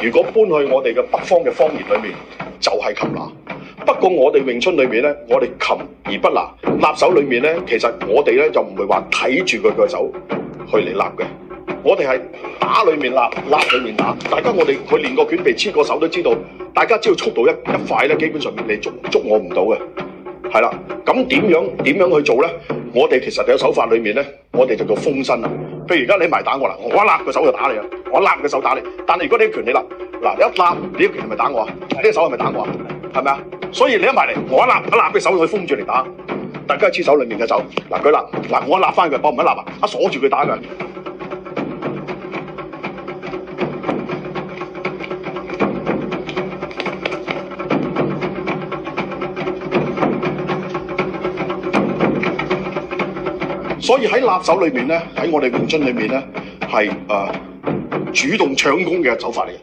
如果搬去我哋嘅北方嘅方言裏面，就係擒拿。不過我哋詠春裏面咧，我哋擒而不拿。立手裏面咧，其實我哋咧就唔會話睇住佢個手去嚟立嘅，我哋係打裏面立，立裏面打。大家佢練過拳，被黐過手都知道，大家知道速度一快咧，基本上面你捉我唔到嘅。係啦，咁點樣去做咧？我哋其實有手法裏面咧，我哋就叫封身啦。譬如而家你埋打我啦，我一立個手就打你啊，我一立個手打你。但係如果你一拳你立，嗱一立你一拳係咪打我啊？呢隻手係咪打我啊？係咪啊？所以你一埋嚟，我一立嘅手去封住嚟打，大家黐手裏面嘅手。嗱佢立，嗱我一立翻佢，我唔一立啊，一鎖住佢打佢。所以喺立手裏面咧，喺我哋詠春裏面咧，係主動搶攻嘅手法嚟嘅。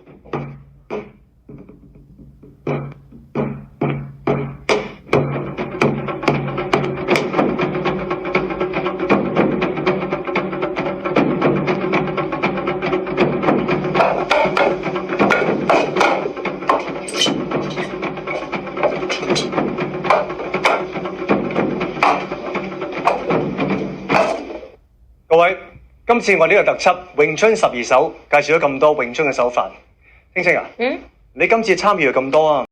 各位，今次我呢個特輯詠春12手介紹咗咁多詠春嘅手法，青青啊，你今次參與咁多啊？